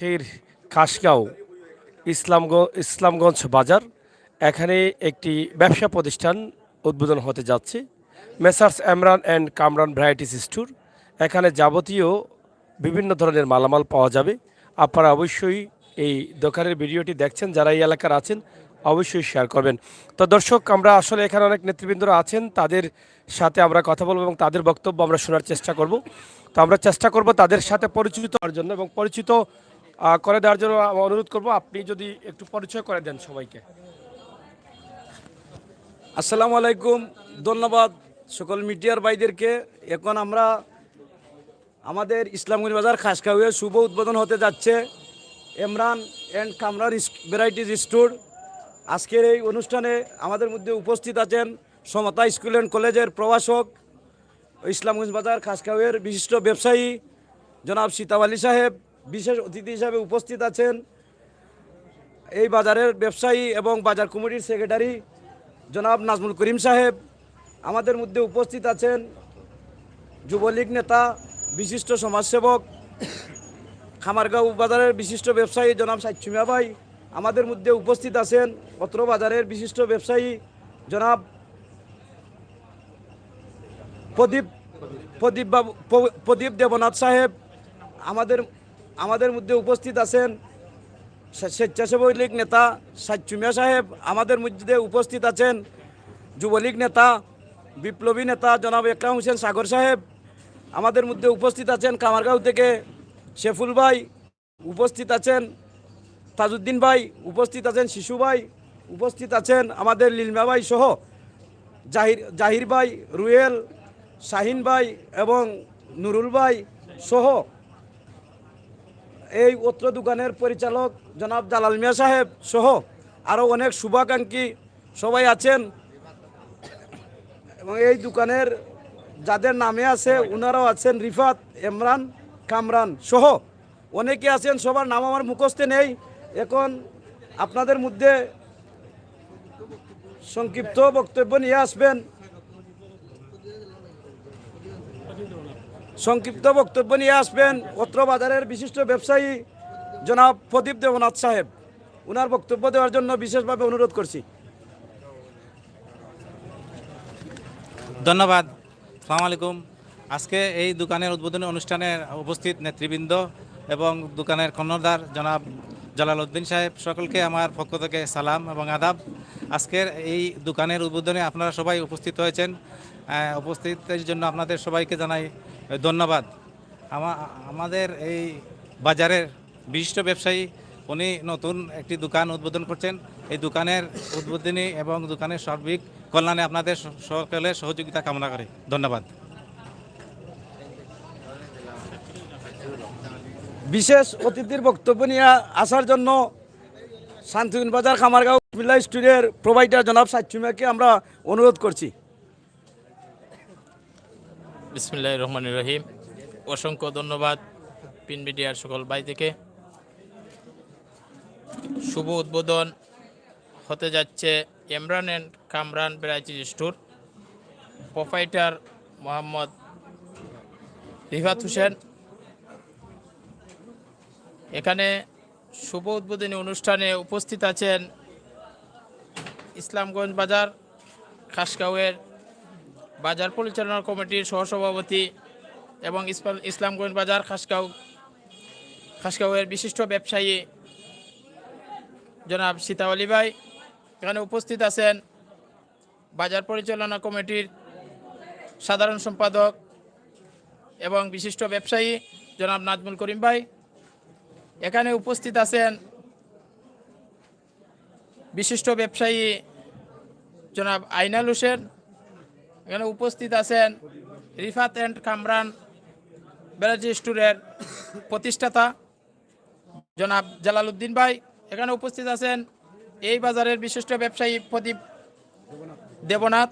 ফের খাসগাঁও ইসলামগঞ্জ বাজার এখানে একটি ব্যবসা প্রতিষ্ঠান উদ্বোধন হতে যাচ্ছে messrs Emran and Kamran varieties store. এখানে যাবতীয় বিভিন্ন ধরনের মালামাল পাওয়া যাবে। আপনারা অবশ্যই এই দোকানের ভিডিওটি দেখছেন, যারা এই এলাকার আছেন অবশ্যই শেয়ার করবেন। তো দর্শক, আমরা আসলে এখানে অনেক নেতৃবৃন্দরা আছেন, তাদের সাথে আমরা কথা বলবো এবং তাদের বক্তব্য আমরা শোনার চেষ্টা করব। তো আমরা চেষ্টা করব তাদের সাথে পরিচিত হওয়ার জন্য এবং পরিচিত করে দেওয়ার জন্য অনুরোধ করব, আপনি যদি একটু পরিচয় করে দেন সবাইকে। আসসালামু আলাইকুম, ধন্যবাদ সকল মিডিয়ার ভাইদেরকে। এখন আমরা আমাদের ইসলামগঞ্জ বাজার খাসখাওয়ে শুভ উদ্বোধন হতে যাচ্ছে Emran and Kamran varieties store. আজকের এই অনুষ্ঠানে আমাদের মধ্যে উপস্থিত আছেন সমতা স্কুল অ্যান্ড কলেজের প্রভাষক, ইসলামগঞ্জ বাজার খাসখাওয়ের বিশিষ্ট ব্যবসায়ী জনাব সিতাব আলী সাহেব। বিশেষ অতিথি হিসাবে উপস্থিত আছেন এই বাজারের ব্যবসায়ী এবং বাজার কমিটির সেক্রেটারি জনাব নাজমুল করিম সাহেব। আমাদের মধ্যে উপস্থিত আছেন যুবলীগ নেতা, বিশিষ্ট সমাজসেবক, খামারগাঁও বাজারের বিশিষ্ট ব্যবসায়ী জনাব সাইচুমিয়া ভাই। আমাদের মধ্যে উপস্থিত আছেন অত্র বাজারের বিশিষ্ট ব্যবসায়ী জনাব প্রদীপ দেবনাথ সাহেব। আমাদের মধ্যে উপস্থিত আছেন স্বেচ্ছাসেবক লীগ নেতা সাইচুমিয়া সাহেব। আমাদের মধ্যে উপস্থিত আছেন যুবলীগ নেতা, বিপ্লবী নেতা জনাব একরাম হোসেন সাগর সাহেব। আমাদের মধ্যে উপস্থিত আছেন কামারগাঁও থেকে শেফুল ভাই, উপস্থিত আছেন তাজউদ্দিন ভাই, উপস্থিত আছেন শিশু ভাই, উপস্থিত আছেন আমাদের লিলমা ভাই সহ জাহির ভাই, রুয়েল, শাহিন ভাই এবং নুরুল ভাই সহ এই অত্র দোকানের পরিচালক জনাব জালাল মিয়া সাহেব সহ আরও অনেক শুভাকাঙ্ক্ষী সবাই আছেন। এবং এই দোকানের যাদের নামে আছে ওনারাও আছেন, রিফাত, এমরান, কামরান সহ অনেকে আছেন। সবার নাম আমার মুখস্থে নেই। এখন আপনাদের মধ্যে সংক্ষিপ্ত বক্তব্য নিয়ে আসবেন অত্র বাজারের বিশিষ্ট ব্যবসায়ী জনাব প্রদীপ দেবনাথ সাহেব। ওনার বক্তব্য দেওয়ার জন্য বিশেষভাবে অনুরোধ করছি। ধন্যবাদ। আসসালামু আলাইকুম। আজকে এই দোকানের উদ্বোধনী অনুষ্ঠানে উপস্থিত নেতৃবৃন্দ এবং দোকানের কর্ণধার জনাব জালালউদ্দিন সাহেব, সকলকে আমার পক্ষ থেকে সালাম এবং আদাব। আজকের এই দোকানের উদ্বোধনে আপনারা সবাই উপস্থিত হয়েছেন। উপস্থিতের জন্য আপনাদের সবাইকে জানাই ধন্যবাদ। আমাদের এই বাজারের বিশিষ্ট ব্যবসায়ী উনি নতুন একটি দোকান উদ্বোধন করছেন। এই দোকানের উদ্বোধনী এবং দোকানের সার্বিক কল্যাণে আপনাদের সকলের সহযোগিতা কামনা করে ধন্যবাদ। বিশেষ অতিথির বক্তব্য নিয়ে আসার জন্য শান্তিগঞ্জ বাজার খামারগাঁও বিসমিল্লাহ স্টোরের প্রোভাইডার জনাব সাইচুমিয়াকে আমরা অনুরোধ করছি। বিসমিল্লাহির রহমানির রহিম। অসংখ্য ধন্যবাদ প্রিন্ট মিডিয়ার সকল ভাই থেকে। শুভ উদ্বোধন হতে যাচ্ছে Emran and Kamran varieties store. Proprietor Mohammad Rifat Hossain. এখানে শুভ উদ্বোধনী অনুষ্ঠানে উপস্থিত আছেন ইসলামগঞ্জ বাজার খাসগাঁওয়ের বাজার পরিচালনা কমিটির সহসভাপতি এবং ইসলামগঞ্জ বাজার খাসগাঁওয়ের বিশিষ্ট ব্যবসায়ী জনাব সিতাব আলী ভাই। এখানে উপস্থিত আছেন বাজার পরিচালনা কমিটির সাধারণ সম্পাদক এবং বিশিষ্ট ব্যবসায়ী জনাব নাজমুল করিম ভাই। এখানে উপস্থিত আছেন বিশিষ্ট ব্যবসায়ী জনাব আইনাল হোসেন। এখানে উপস্থিত আছেন রিফাত অ্যান্ড কামরান ভ্যারাইটিস স্টোরের প্রতিষ্ঠাতা জনাব জালালউদ্দিন ভাই। এখানে উপস্থিত আছেন এই বাজারের বিশিষ্ট ব্যবসায়ী প্রদীপ দেবনাথ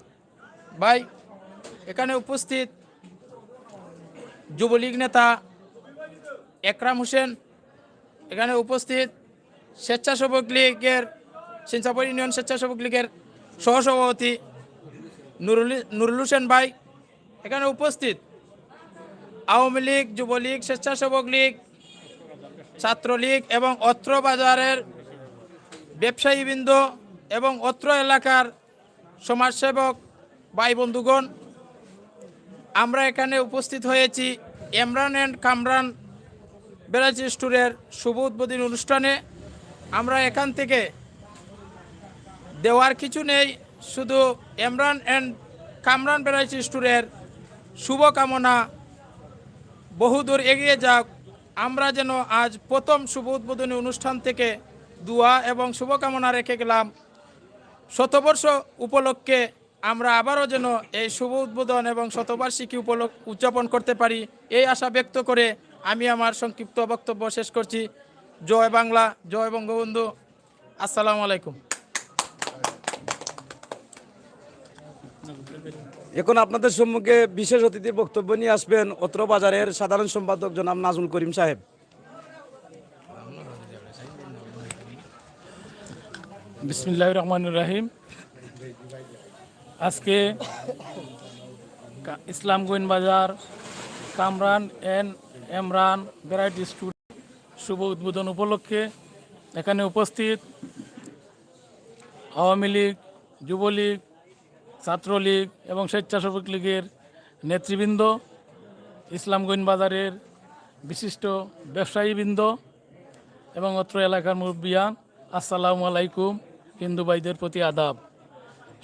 ভাই। এখানে উপস্থিত যুবলীগ নেতা একরাম হোসেন। এখানে উপস্থিত স্বেচ্ছাসেবক লীগের সিনচাপুর ইউনিয়ন স্বেচ্ছাসেবক লীগের সহসভাপতি নুরুল হোসেন ভাই। এখানে উপস্থিত আওয়ামী লীগ, যুবলীগ, স্বেচ্ছাসেবক লীগ ছাত্রলীগ এবং অত্র বাজারের ব্যবসায়ীবৃন্দ এবং অত্র এলাকার সমাজসেবক ভাই বন্ধুগণ, আমরা এখানে উপস্থিত হয়েছি ইমরান অ্যান্ড কামরান ভ্যারাইটি স্টোরের শুভ উদ্বোধনী অনুষ্ঠানে। আমরা এখান থেকে দেওয়ার কিছু নেই, শুধু ইমরান অ্যান্ড কামরান ভ্যারাইটি স্টোরের শুভকামনা বহুদূর এগিয়ে যাক। আমরা যেন আজ প্রথম শুভ উদ্বোধনী অনুষ্ঠান থেকে দোয়া এবং শুভকামনা রেখে গেলাম। শতবর্ষ উপলক্ষে আমরা আবারও যেন এই শুভ উদ্বোধন এবং শতবার্ষিকী উদযাপন করতে পারি, এই আশা ব্যক্ত করে আমি আমার সংক্ষিপ্ত বক্তব্য শেষ করছি। জয় বাংলা, জয় বঙ্গবন্ধু। আসসালামু আলাইকুম। এখন আপনাদের সম্মুখে বিশেষ অতিথির বক্তব্য নিয়ে আসবেন অত্র বাজারের সাধারণ সম্পাদক জনাব নাজমুল করিম সাহেব। বিসমিল্লাহির রহমানির রহিম। আজকে ইসলামগঞ্জ বাজার Kamran and Imran variety store শুভ উদ্বোধন উপলক্ষে এখানে উপস্থিত আওয়ামী লীগ, যুবলীগ, ছাত্রলীগ এবং স্বেচ্ছাসেবক লীগের নেতৃবৃন্দ, ইসলামগঞ্জ বাজারের বিশিষ্ট ব্যবসায়ীবৃন্দ এবং অত্র এলাকার মুরব্বিয়ান, আসসালামু আলাইকুম। হিন্দু ভাইদের প্রতি আদাব।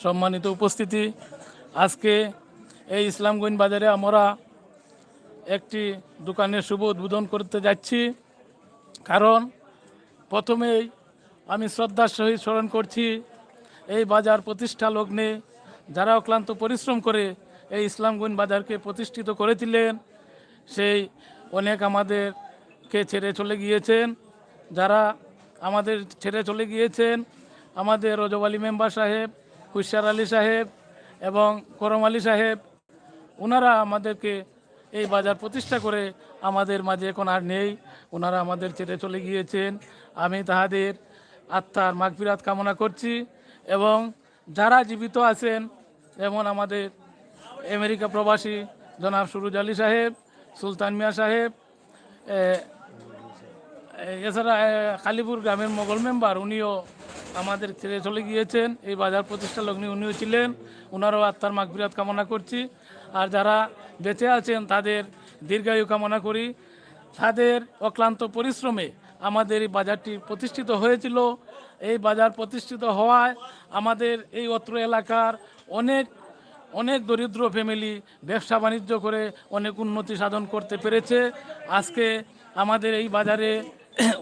সম্মানিত উপস্থিতি, আজকে এই ইসলামগঞ্জ বাজারে আমরা একটি দোকানের শুভ উদ্বোধন করতে যাচ্ছি। কারণ প্রথমেই আমি শ্রদ্ধার সহিত স্মরণ করছি এই বাজার প্রতিষ্ঠা লগ্নে যারা অক্লান্ত পরিশ্রম করে এই ইসলামগঞ্জ বাজারকে প্রতিষ্ঠিত করেছিলেন, সেই অনেক আমাদেরকে ছেড়ে চলে গিয়েছেন। যারা আমাদের ছেড়ে চলে গিয়েছেন, আমাদের রজব আলী মেম্বার সাহেব, হুশিয়ার আলী সাহেব এবং করম আলী সাহেব, ওনারা আমাদেরকে এই বাজার প্রতিষ্ঠা করে আমাদের মাঝে এখন আর নেই। ওনারা আমাদের ছেড়ে চলে গিয়েছেন। আমি তাহাদের আত্মার মাগফিরাত কামনা করছি। এবং যারা জীবিত আছেন, যেমন আমাদের আমেরিকা প্রবাসী জনাব সুরুজ আলী সাহেব, সুলতান মিয়া সাহেব, এছাড়া কালীপুর গ্রামের মোগল মেম্বার, উনিও আমাদের ছেড়ে চলে গিয়েছেন। এই বাজার প্রতিষ্ঠা লগ্নে উনিও ছিলেন, ওনারও আত্মার মাগফিরাত কামনা করছি। আর যারা বেঁচে আছেন তাদের দীর্ঘায়ু কামনা করি। তাদের অক্লান্ত পরিশ্রমে আমাদের এই বাজারটি প্রতিষ্ঠিত হয়েছিল। এই বাজার প্রতিষ্ঠিত হওয়ায় আমাদের এই অত্র এলাকার অনেক দরিদ্র ফ্যামিলি ব্যবসা বাণিজ্য করে অনেক উন্নতি সাধন করতে পেরেছে। আজকে আমাদের এই বাজারে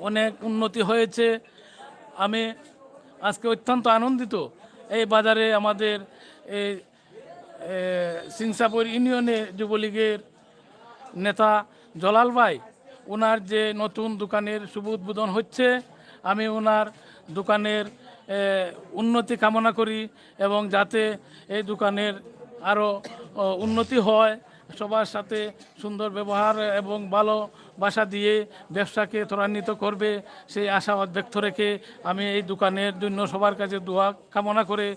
অনেক উন্নতি হয়েছে। আমি আজকে অত্যন্ত আনন্দিত। এই বাজারে আমাদের এই সিংসাপুর ইউনিয়নে যুবলীগের নেতা জলাল ভাই, ওনার যে নতুন দোকানের শুভ উদ্বোধন হচ্ছে, আমি ওনার দোকানের উন্নতি কামনা করি এবং যাতে এই দোকানের আরও উন্নতি হয়, সবার সাথে সুন্দর ব্যবহার এবং ভালোবাসা দিয়ে ব্যবসাকে ত্বরান্বিত করবে, সেই আশাবাদ ব্যক্ত রেখে আমি এই দোকানের জন্য সবার কাছে দোয়া কামনা করে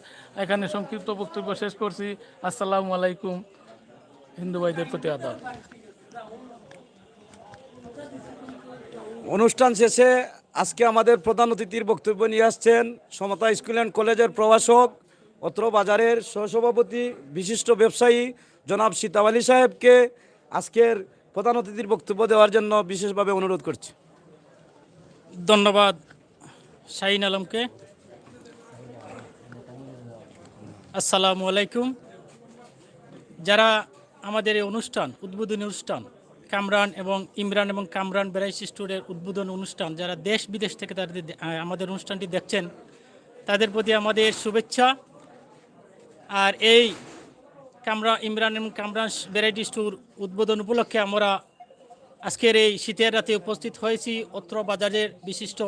এখানে সংক্ষিপ্ত বক্তব্য শেষ করছি। আসসালামু আলাইকুম। হিন্দু ভাইদের প্রতি আদাব। অনুষ্ঠান শেষে আজকে আমাদের প্রধান অতিথির বক্তব্য নিয়ে আসছেন সমতা স্কুল অ্যান্ড কলেজের প্রভাষক, অত্র বাজারের সহসভাপতি, বিশিষ্ট ব্যবসায়ী জনাব সিতাব আলী সাহেবকে আজকের প্রধান অতিথির বক্তব্য দেওয়ার জন্য বিশেষভাবে অনুরোধ করছি। ধন্যবাদ শাহিন আলমকে। আসসালামু আলাইকুম। যারা আমাদের এই অনুষ্ঠান, উদ্বোধনী অনুষ্ঠান, কামরান এবং ইমরান এবং কামরান ভ্যারাইটি স্টোরের উদ্বোধন অনুষ্ঠান, যারা দেশ বিদেশ থেকে তাদের আমাদের অনুষ্ঠানটি দেখছেন, তাদের প্রতি আমাদের শুভেচ্ছা। আর এই ইমরান এবং কামরান ভ্যারাইটি স্টোর উদ্বোধন উপলক্ষে আমরা আজকের এই শীতের রাতে উপস্থিত হয়েছি অত্র বাজারের বিশিষ্ট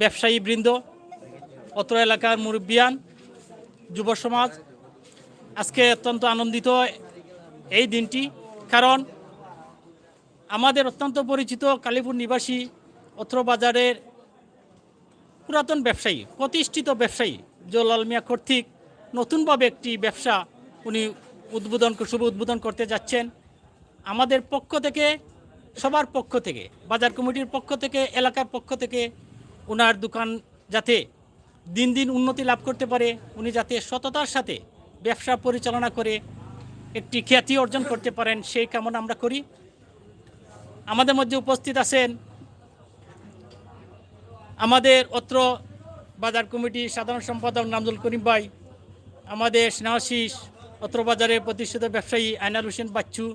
ব্যবসায়ীবৃন্দ, অত্র এলাকার মুরব্বিয়ান, যুব সমাজ। আজকে অত্যন্ত আনন্দিত এই দিনটি, কারণ আমাদের অত্যন্ত পরিচিত কালীপুর নিবাসী অত্র বাজারের পুরাতন ব্যবসায়ী, প্রতিষ্ঠিত ব্যবসায়ী জলাল মিয়া কর্তৃক নতুনভাবে একটি ব্যবসা উনি শুভ উদ্বোধন করতে যাচ্ছেন। আমাদের পক্ষ থেকে সবার পক্ষ থেকে, বাজার কমিটির পক্ষ থেকে, এলাকার পক্ষ থেকে ওনার দোকান যাতে দিন দিন উন্নতি লাভ করতে পারে, উনি যাতে সততার সাথে ব্যবসা পরিচালনা করে একটি খ্যাতি অর্জন করতে পারেন, সেই কামনা আমরা করি। আমাদের মধ্যে উপস্থিত আছেন আমাদের অত্র বাজার কমিটির সাধারণ সম্পাদক নামজুল করিম ভাই, আমাদের স্নেহাশিস অত্র বাজারের প্রতিষ্ঠিত ব্যবসায়ী আইনাল হোসেন বাচ্চু,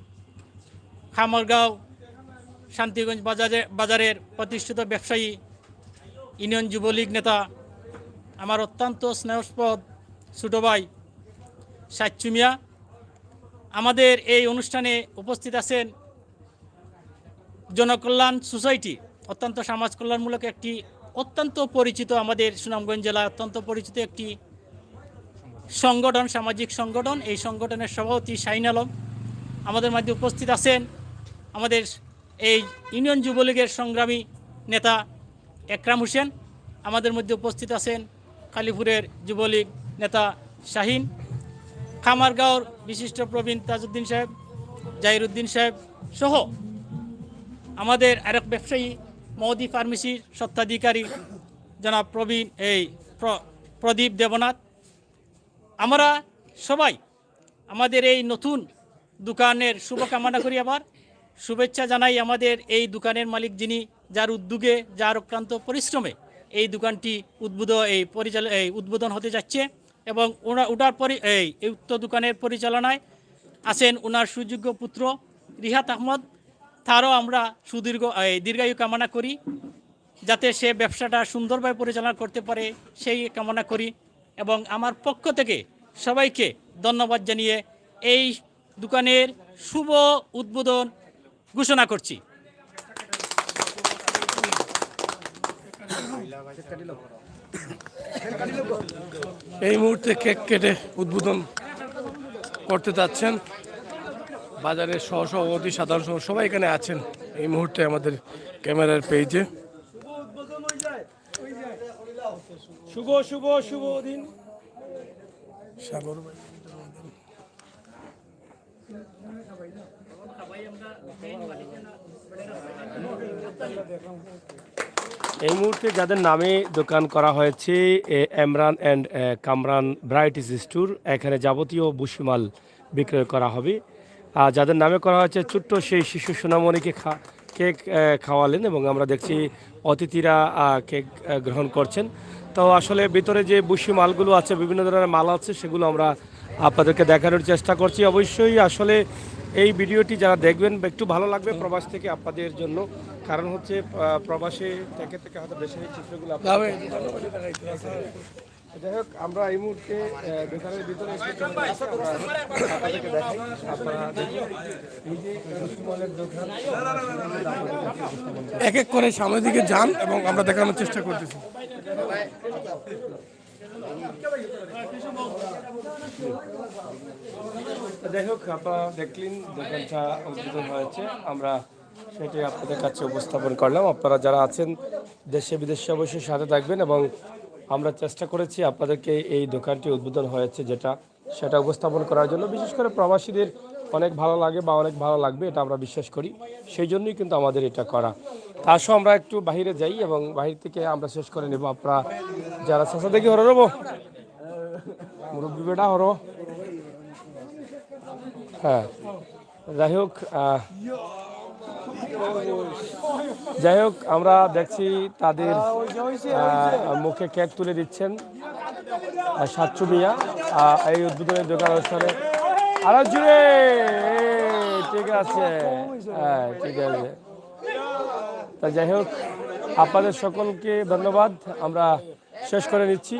খামারগাঁও শান্তিগঞ্জ বাজারের প্রতিষ্ঠিত ব্যবসায়ী ইউনিয়ন যুবলীগ নেতা আমার অত্যন্ত স্নেহস্পদ ছোট ভাই সাচ্চু মিয়া। আমাদের এই অনুষ্ঠানে উপস্থিত আছেন জনকল্যাণ সোসাইটি, অত্যন্ত সমাজ কল্যাণমূলক একটি অত্যন্ত পরিচিত, আমাদের সুনামগঞ্জ জেলায় অত্যন্ত পরিচিত একটি সংগঠন, সামাজিক সংগঠন। এই সংগঠনের সভাপতি শাহিন আলম। আমাদের মধ্যে উপস্থিত আছেন আমাদের এই ইউনিয়ন যুবলীগের সংগ্রামী নেতা একরাম হোসেন। আমাদের মধ্যে উপস্থিত আছেন কালীপুরের যুবলীগ নেতা শাহিন, খামারগাঁওর বিশিষ্ট প্রবীণ তাজউদ্দিন সাহেব, জাহিরউদ্দিন সাহেব সহ আমাদের আরেক ব্যবসায়ী মৌদি ফার্মেসির স্বত্বাধিকারী জনাব প্রদীপ দেবনাথ। আমরা সবাই আমাদের এই নতুন দোকানের শুভকামনা করি, আবার শুভেচ্ছা জানাই আমাদের এই দোকানের মালিক, যিনি যার উদ্যোগে, যার অক্লান্ত পরিশ্রমে এই দোকানটি উদ্বোধন হতে যাচ্ছে, এবং ওনার এই উক্ত দোকানের পরিচালনায় আছেন ওনার সুযোগ্য পুত্র রিহাত আহমদ। তারও আমরা দীর্ঘায়ু কামনা করি, যাতে সে ব্যবসাটা সুন্দরভাবে পরিচালনা করতে পারে, সেই কামনা করি। এবং আমার পক্ষ থেকে সবাইকে ধন্যবাদ জানিয়ে এই দোকানের শুভ উদ্বোধন ঘোষণা করছি। এই মুহূর্তে কেক কেটে উদ্বোধন করতে যাচ্ছেন বাজারের সহসভাপতি, সাধারণ সম্পাদক সবাই এখানে আছেন এই মুহূর্তে আমাদের ক্যামেরার পেজে। শুভ শুভ শুভ দিন। সাগর ভাই, এই মুহূর্তে যাদের নামে দোকান করা হয়েছে Emran and Kamran varieties store, এখানে যাবতীয় বুশিমাল বিক্রয় করা হবে। আর যাদের নামে করা হয়েছে ছোট্ট সেই শিশু সোনামণিকে কেক খাওয়ালেন, এবং আমরা দেখছি অতিথিরা কেক গ্রহণ করছেন। তো আসলে ভিতরে যে বুশি মালগুলো আছে, বিভিন্ন ধরনের মাল আছে, সেগুলো আমরা আপনাদেরকে দেখানোর চেষ্টা করছি। অবশ্যই আসলে এই ভিডিওটি যারা দেখবেন একটু ভালো লাগবে প্রবাস থেকে আপনাদের জন্য, কারণ হচ্ছে প্রবাসে থেকে হয়তো দেশের এই চিত্রগুলো যাই হোক, আমরা এই মুহূর্তে দোকানের ভিতরে আপনাদেরকে দেখাই। আপনারা এক এক করে সামনের দিকে যান এবং আমরা দেখানোর চেষ্টা করতেছি। যাই হোক, আপনারা দেখলেন দোকানটা উদ্বোধন হয়েছে, আমরা সেটাই আপনাদের কাছে উপস্থাপন করলাম। আপনারা যারা আছেন দেশে বিদেশে অবশ্যই সাথে থাকবেন, এবং আমরা চেষ্টা করেছি আপনাদেরকে এই দোকানটি উদ্বোধন হয়েছে সেটা উপস্থাপন করার জন্য। বিশেষ করে প্রবাসীদের অনেক ভালো লাগে বা অনেক ভালো লাগবে, এটা আমরা বিশ্বাস করি, সেই জন্যই কিন্তু আমাদের এটা করা। তার সহ আমরা একটু বাহিরে যাই এবং বাহির থেকে আমরা শেষ করে নেব। আপনারা যারা চাষা দেখি হরো রবো মুরব্বী বেটা হরো। হ্যাঁ, যাই হোক আমরা দেখছি তাদের মুখে কেক তুলে দিচ্ছেন সাচ্চু মিয়া এই উদ্বোধনের দোকান অনুষ্ঠানে। আরো জুড়ে ঠিক আছে, হ্যাঁ ঠিক আছে। তা যাই হোক, আপনাদের সকলকে ধন্যবাদ, আমরা শেষ করে নিচ্ছি।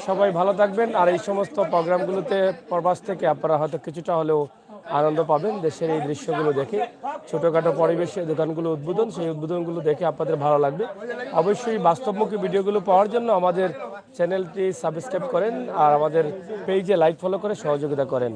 সবাই ভালো থাকবেন। আর এই সমস্ত প্রোগ্রামগুলোতে প্রবাস থেকে আপনারা হয়তো কিছুটা হলেও আনন্দ পাবেন দেশের এই দৃশ্যগুলো দেখে, ছোটোখাটো পরিবেশে দোকানগুলো উদ্বোধন, সেই উদ্বোধনগুলো দেখে আপনাদের ভালো লাগবে। অবশ্যই বাস্তবমুখী ভিডিওগুলো পাওয়ার জন্য আমাদের চ্যানেলটি সাবস্ক্রাইব করেন আর আমাদের পেজে লাইক ফলো করে সহযোগিতা করেন।